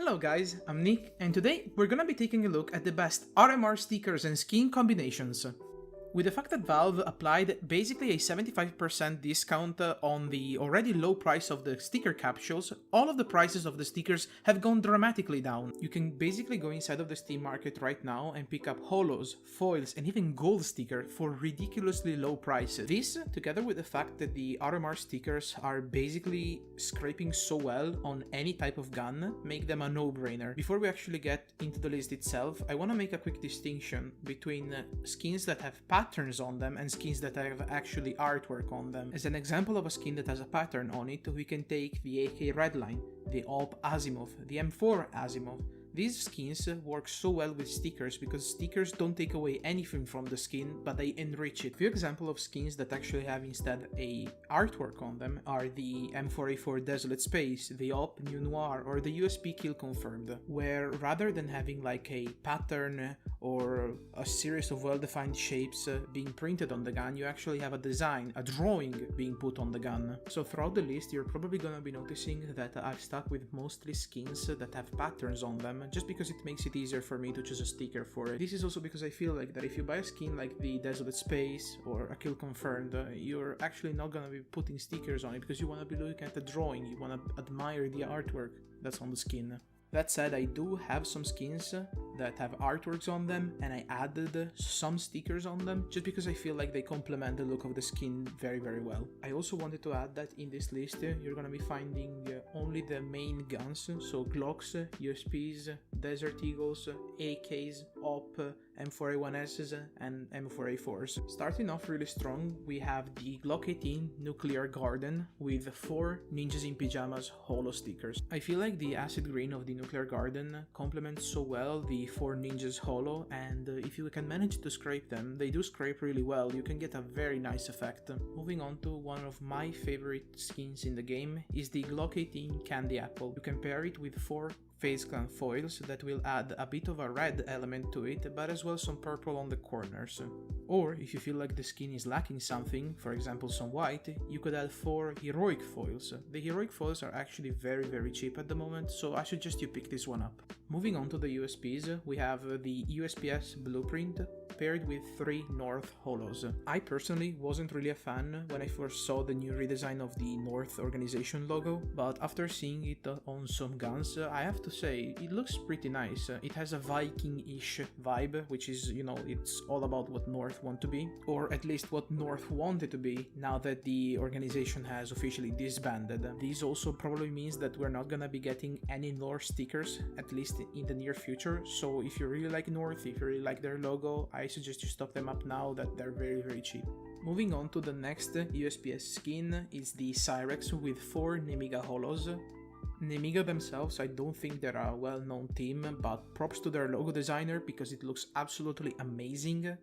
Hello guys, I'm Nick, and today we're gonna be taking a look at the best RMR stickers and skin combinations. With the fact that Valve applied basically a 75% discount on the already low price of the sticker capsules, all of the prices of the stickers have gone dramatically down. You can basically go inside of the Steam market right now and pick up holos, foils, and even gold sticker for ridiculously low prices. This, together with the fact that the RMR stickers are basically scraping so well on any type of gun, make them a no-brainer. Before we actually get into the list itself, I want to make a quick distinction between skins that have patterns on them and skins that have actually artwork on them. As an example of a skin that has a pattern on it, we can take the AK Redline, the AWP Asimov, the M4 Asimov. These skins work so well with stickers because stickers don't take away anything from the skin, but they enrich it. A few examples of skins that actually have instead a artwork on them are the M4A4 Desolate Space, the AWP New Noir, or the USP Kill Confirmed, where rather than having like a pattern or a series of well-defined shapes being printed on the gun, you actually have a design, a drawing being put on the gun. So throughout the list, you're probably gonna be noticing that I've stuck with mostly skins that have patterns on them, just because it makes it easier for me to choose a sticker for it. This is also because I feel like that if you buy a skin like the Desolate Space or a Kill Confirmed, you're actually not gonna be putting stickers on it because you wanna be looking at the drawing, you wanna admire the artwork that's on the skin. That said, I do have some skins that have artworks on them, and I added some stickers on them just because I feel like they complement the look of the skin very well. I also wanted to add that in this list you're gonna be finding only the main guns, so Glocks, USPs, Desert Eagles, AKs, OP, M4A1Ss and M4A4s. Starting off really strong, we have the Glock 18 Nuclear Garden with 4 Ninjas in Pyjamas holo stickers. I feel like the acid green of the Nuclear Garden complements so well the 4 Ninjas holo, and if you can manage to scrape them, they do scrape really well, you can get a very nice effect. Moving on to one of my favorite skins in the game is the Glock 18 Candy Apple. You can pair it with 4 FaZe Clan foils that will add a bit of a red element to it, but as well some purple on the corners. Or, if you feel like the skin is lacking something, for example some white, you could add 4 heroic foils. The heroic foils are actually very cheap at the moment, so I suggest you pick this one up. Moving on to the USPs, we have the USPS Blueprint paired with 3 North holos. I personally wasn't really a fan when I first saw the new redesign of the North organization logo, but after seeing it on some guns, I have to say it looks pretty nice. It has a Viking-ish vibe, which is, you know, it's all about what North want to be, or at least what North wanted to be now that the organization has officially disbanded. This also probably means that we're not gonna be getting any North stickers, at least in the near future, so if you really like North, if you really like their logo, I suggest you stock them up now that they're very cheap. Moving on to the next USPS skin is the Cyrex with 4 Nemiga holos. Nemiga themselves, I don't think they're a well-known team, but props to their logo designer because it looks absolutely amazing.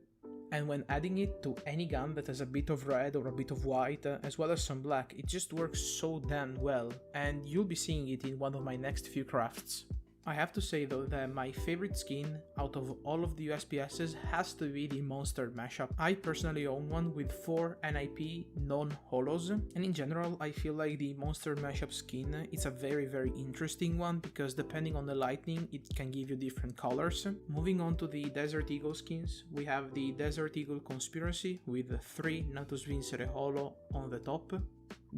And when adding it to any gun that has a bit of red or a bit of white, as well as some black, it just works so damn well, and you'll be seeing it in one of my next few crafts. I have to say though that my favorite skin out of all of the USPSs has to be the Monster Mashup. I personally own one with 4 NIP non-holos, and in general I feel like the Monster Mashup skin is a very interesting one because depending on the lighting it can give you different colors. Moving on to the Desert Eagle skins, we have the Desert Eagle Conspiracy with 3 Natus Vincere holo on the top.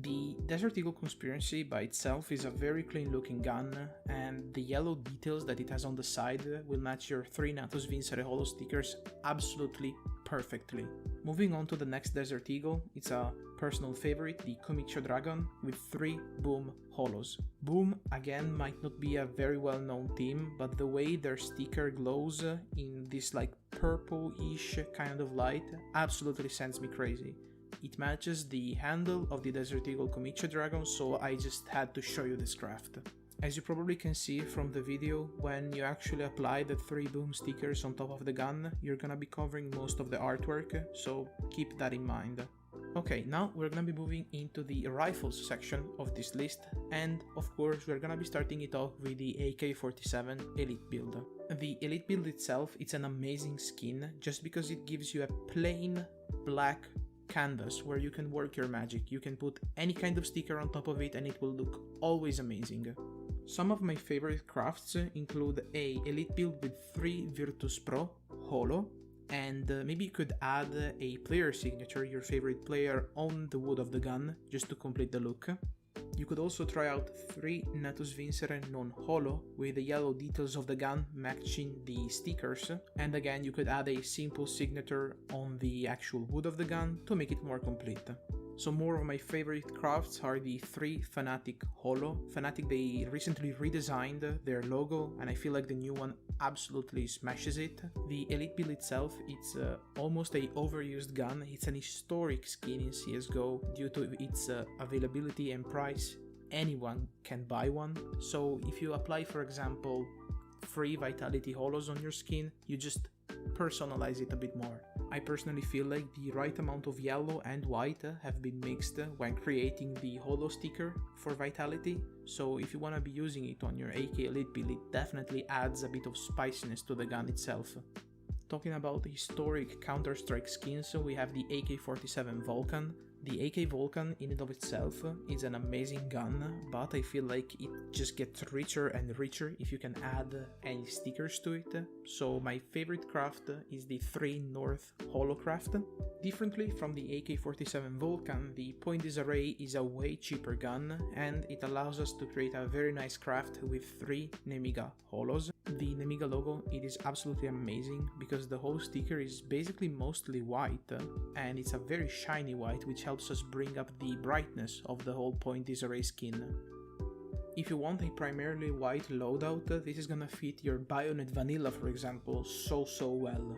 The Desert Eagle Conspiracy by itself is a very clean looking gun, and the yellow details that it has on the side will match your 3 Natus Vincere holo stickers absolutely perfectly. Moving on to the next Desert Eagle, it's a personal favorite, the Kumicho Dragon with 3 Boom holos. Boom again might not be a very well known team, but the way their sticker glows in this like purple-ish kind of light absolutely sends me crazy. It matches the handle of the Desert Eagle Kumicho Dragon, so I just had to show you this craft. As you probably can see from the video, when you actually apply the 3 boom stickers on top of the gun, you're gonna be covering most of the artwork, so keep that in mind. Okay, now we're gonna be moving into the rifles section of this list, and of course we're gonna be starting it off with the AK47 Elite build. The Elite build itself, it's an amazing skin just because it gives you a plain black canvas where you can work your magic. You can put any kind of sticker on top of it and it will look always amazing. Some of my favorite crafts include a elite build with 3 Virtus Pro holo, and maybe you could add a player signature, your favorite player, on the wood of the gun just to complete the look. You could also try out 3 Natus Vincere non-holo with the yellow details of the gun matching the stickers, and again you could add a simple signature on the actual wood of the gun to make it more complete. So more of my favorite crafts are the 3 Fnatic holo. Fnatic, they recently redesigned their logo and I feel like the new one absolutely smashes it. The elite build itself, it's almost a overused gun. It's an historic skin in CSGO due to its availability and price. Anyone can buy one. So if you apply, for example, 3 vitality holos on your skin, you just personalize it a bit more. I personally feel like the right amount of yellow and white have been mixed when creating the holo sticker for vitality, so if you want to be using it on your AK elite build, it definitely adds a bit of spiciness to the gun itself. Talking about historic Counter-Strike skins, we have the AK47 Vulcan. The AK Vulcan in and of itself is an amazing gun, but I feel like it just gets richer and richer if you can add any stickers to it. So my favorite craft is the 3 North holo craft. Differently from the AK47 Vulcan, the Point Disarray is a way cheaper gun and it allows us to create a very nice craft with 3 Nemiga holos. The Nemiga logo, it is absolutely amazing because the whole sticker is basically mostly white and it's a very shiny white, which helps us bring up the brightness of the whole Point Disarray skin. If you want a primarily white loadout, this is gonna fit your Bayonet Vanilla, for example, so well.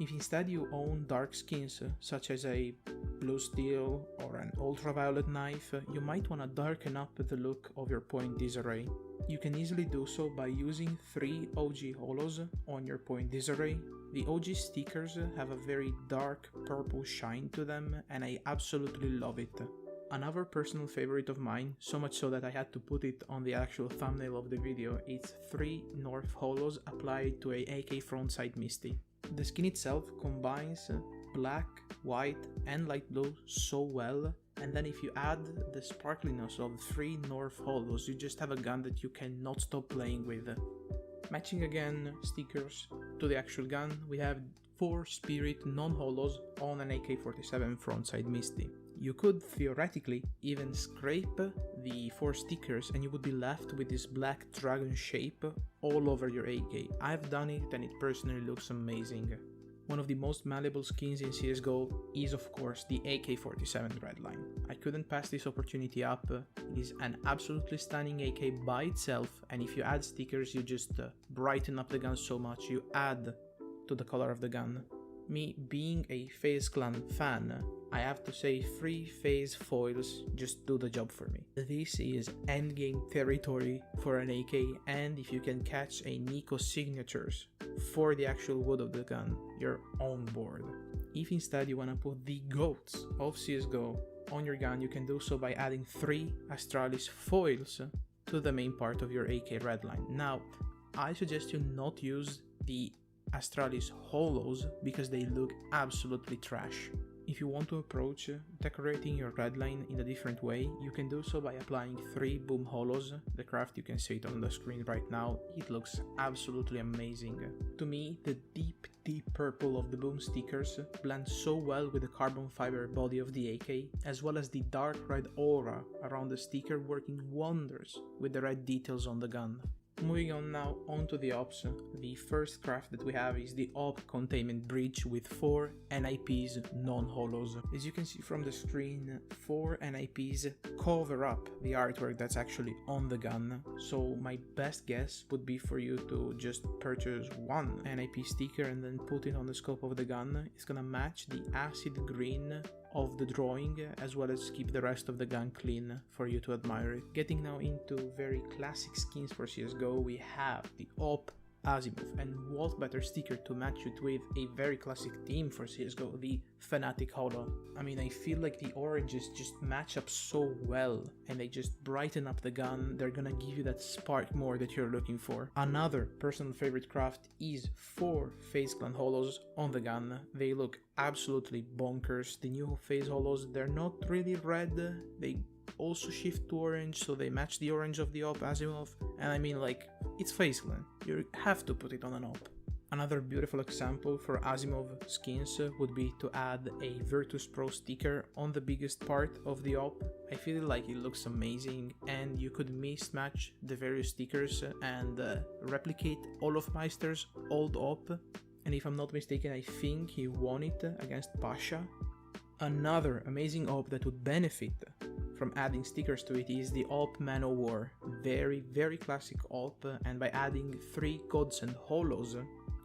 If instead you own dark skins, such as a blue steel or an ultraviolet knife, you might want to darken up the look of your Point Disarray. You can easily do so by using 3 OG holos on your Point Disarray. The OG stickers have a very dark purple shine to them and I absolutely love it. Another personal favorite of mine, so much so that I had to put it on the actual thumbnail of the video, is 3 North holos applied to a AK frontside Misty. The skin itself combines black, white and light blue so well, and then if you add the sparkliness of 3 North holos, you just have a gun that you cannot stop playing with. Matching again stickers to the actual gun, we have 4 Spirit non-holos on an AK47 frontside Misty. You could theoretically even scrape the 4 stickers and you would be left with this black dragon shape all over your AK. I've done it and it personally looks amazing. One of the most malleable skins in CSGO is of course the AK47 Redline. I couldn't pass this opportunity up. It is an absolutely stunning AK by itself, and if you add stickers you just brighten up the gun so much, you add to the color of the gun. Me being a FaZe Clan fan, I have to say 3 FaZe foils just do the job for me. This is endgame territory for an AK, and if you can catch a Nico signatures for the actual wood of the gun, you're on board. If instead you want to put the GOATs of CSGO on your gun, you can do so by adding 3 Astralis foils to the main part of your AK Redline. Now, I suggest you not use the Astralis holos because they look absolutely trash. If you want to approach decorating your redline in a different way, you can do so by applying 3 boom holos. The craft, you can see it on the screen right now, it looks absolutely amazing. To me, the deep purple of the boom stickers blends so well with the carbon fiber body of the AK, as well as the dark red aura around the sticker working wonders with the red details on the gun. Moving on now onto the ops, the first craft that we have is the op Containment Bridge with 4 NIPs non-holos. As you can see from the screen, 4 NIPs cover up the artwork that's actually on the gun, so my best guess would be for you to just purchase 1 NIP sticker and then put it on the scope of the gun. It's gonna match the acid green of the drawing, as well as keep the rest of the gun clean for you to admire it. Getting now into very classic skins for CSGO, we have the op Azimuth, and what better sticker to match it with a very classic theme for CSGO, the Fnatic Holo. I mean, I feel like the oranges just match up so well and they just brighten up the gun. They're gonna give you that spark more that you're looking for. Another personal favorite craft is 4 FaZe Clan Holos on the gun. They look absolutely bonkers. The new FaZe Holos, they're not really red, they also shift to orange so they match the orange of the op Asimov, and I mean, like, it's FaceClan, you have to put it on an op. Another beautiful example for Asimov skins would be to add a Virtus Pro sticker on the biggest part of the op. I feel like it looks amazing, and you could mismatch the various stickers and replicate all of Meister's old op. And if I'm not mistaken, I think he won it against Pasha. Another amazing op that would benefit from adding stickers to it is the op Man O' War. Very classic op, and by adding 3 gods and holos,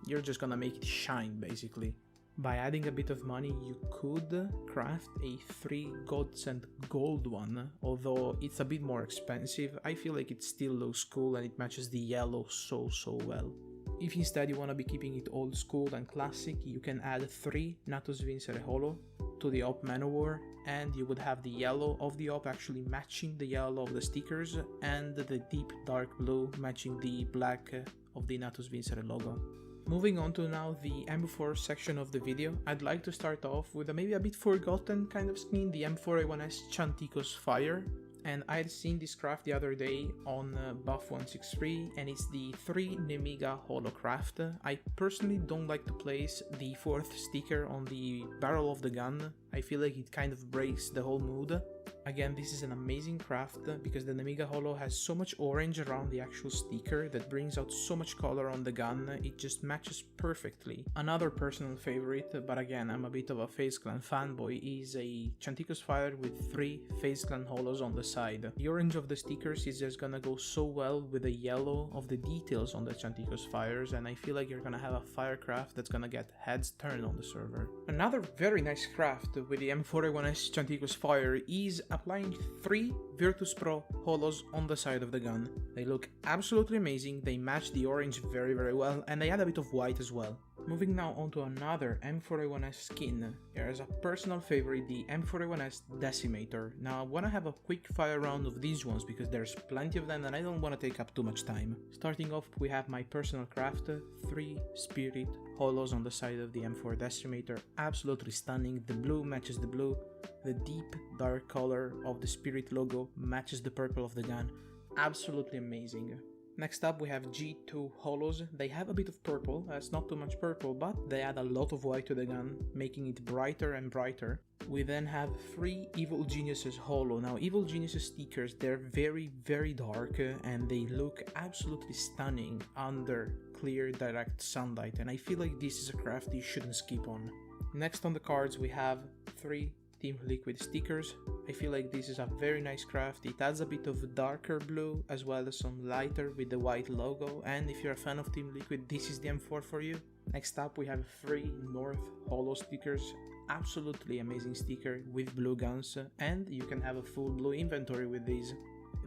you're just gonna make it shine, basically. By adding a bit of money, you could craft a 3 gods and gold one, although it's a bit more expensive. I feel like it still looks cool and it matches the yellow so well. If instead you wanna be keeping it old school and classic, you can add 3 Natus Vincere holo to the op Man O' War, and you would have the yellow of the op actually matching the yellow of the stickers, and the deep dark blue matching the black of the Natus Vincere logo. Moving on to now the M4 section of the video, I'd like to start off with a maybe a bit forgotten kind of skin, the M4A1S Chanticos Fire. And I had seen this craft the other day on Buff 163, and it's the 3 Nemiga holo craft. I personally don't like to place the 4th sticker on the barrel of the gun. I feel like it kind of breaks the whole mood. Again, this is an amazing craft because the Nemiga holo has so much orange around the actual sticker that brings out so much color on the gun, it just matches perfectly. Another personal favorite, but again I'm a bit of a FaceClan fanboy, is a Chanticos Fire with 3 FaceClan holos on the side. The orange of the stickers is just gonna go so well with the yellow of the details on the Chanticos Fires, and I feel like you're gonna have a firecraft that's gonna get heads turned on the server. Another very nice craft with the M4A1S Chanticos Fire is applying 3 Virtus Pro holos on the side of the gun. They look absolutely amazing, they match the orange very well, and they add a bit of white as well. Moving now on to another M4A1S skin. Here is a personal favorite, the M4A1S Decimator. Now I wanna have a quick fire round of these ones because there's plenty of them and I don't wanna take up too much time. Starting off, we have my personal craft, 3 Spirit holos on the side of the M4 Decimator. Absolutely stunning, the blue matches the blue, the deep dark color of the Spirit logo matches the purple of the gun. Absolutely amazing. Next up we have G2 holos. They have a bit of purple, that's not too much purple, but they add a lot of white to the gun, making it brighter and brighter. We then have 3 Evil Geniuses holo. Now Evil Geniuses stickers, they're very dark and they look absolutely stunning under clear direct sunlight, and I feel like this is a craft you shouldn't skip on. Next on the cards we have 3 Team Liquid stickers. I feel like this is a very nice craft. It adds a bit of darker blue as well as some lighter with the white logo, and if you're a fan of Team Liquid, this is the M4 for you. Next up we have 3 North holo stickers. Absolutely amazing sticker with blue guns, and you can have a full blue inventory with these.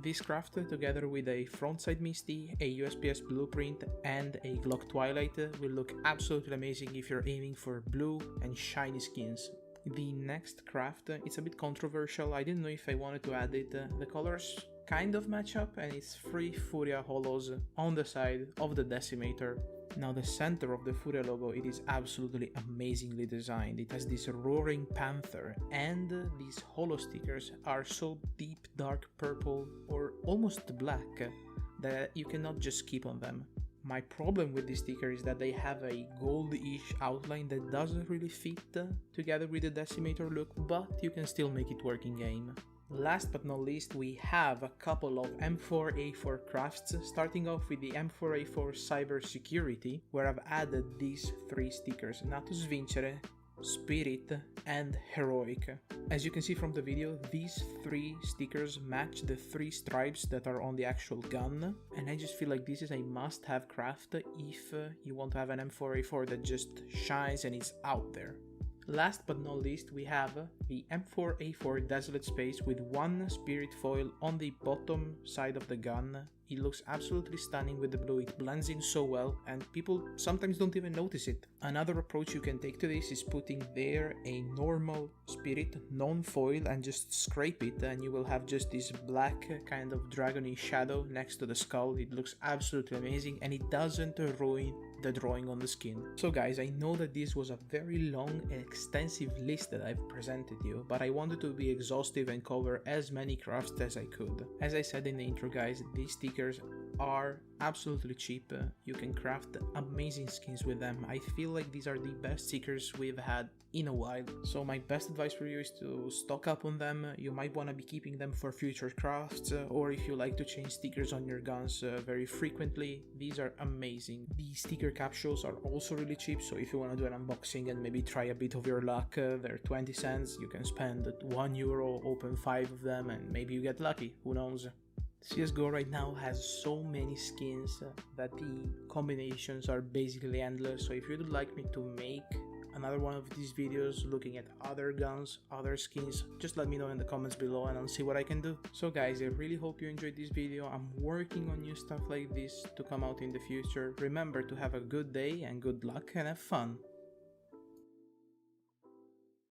This craft, together with a frontside Misty, a USPS Blueprint and a Glock Twilight, will look absolutely amazing if you're aiming for blue and shiny skins. The next craft, it's a bit controversial, I didn't know if I wanted to add it. The colors kind of match up, and it's 3 Furia holos on the side of the Decimator. Now the center of the Furia logo, it is absolutely amazingly designed. It has this roaring panther, and these holo stickers are so deep dark purple or almost black that you cannot just skip on them. My problem with this sticker is that they have a gold-ish outline that doesn't really fit together with the Decimator look, but you can still make it work in game. Last but not least, we have a couple of M4A4 crafts, starting off with the M4A4 Cyber Security, where I've added these 3 stickers, Natus Vincere, Spirit and Heroic. As you can see from the video, these 3 stickers match the 3 stripes that are on the actual gun, and I just feel like this is a must-have craft if you want to have an M4A4 that just shines and is out there. Last but not least, we have the M4A4 Desolate Space with 1 Spirit foil on the bottom side of the gun. It looks absolutely stunning with the blue, it blends in so well and people sometimes don't even notice it. Another approach you can take to this is putting there a normal Spirit non-foil and just scrape it, and you will have just this black kind of dragony shadow next to the skull. It looks absolutely amazing and it doesn't ruin the drawing on the skin. So guys, I know that this was a very long and extensive list that I've presented with you, but I wanted to be exhaustive and cover as many crafts as I could. As I said in the intro guys, these stickers are absolutely cheap. You can craft amazing skins with them. I feel like these are the best stickers we've had in a while. So my best advice for you is to stock up on them. You might want to be keeping them for future crafts, or if you like to change stickers on your guns very frequently, these are amazing. The sticker capsules are also really cheap, so if you want to do an unboxing and maybe try a bit of your luck, they're 20 cents. You can spend €1, open 5 of them, and maybe you get lucky, who knows. CSGO right now has so many skins that the combinations are basically endless, so if you'd like me to make another one of these videos looking at other guns, other skins, just let me know in the comments below and I'll see what I can do. So guys, I really hope you enjoyed this video. I'm working on new stuff like this to come out in the future. Remember to have a good day and good luck and have fun.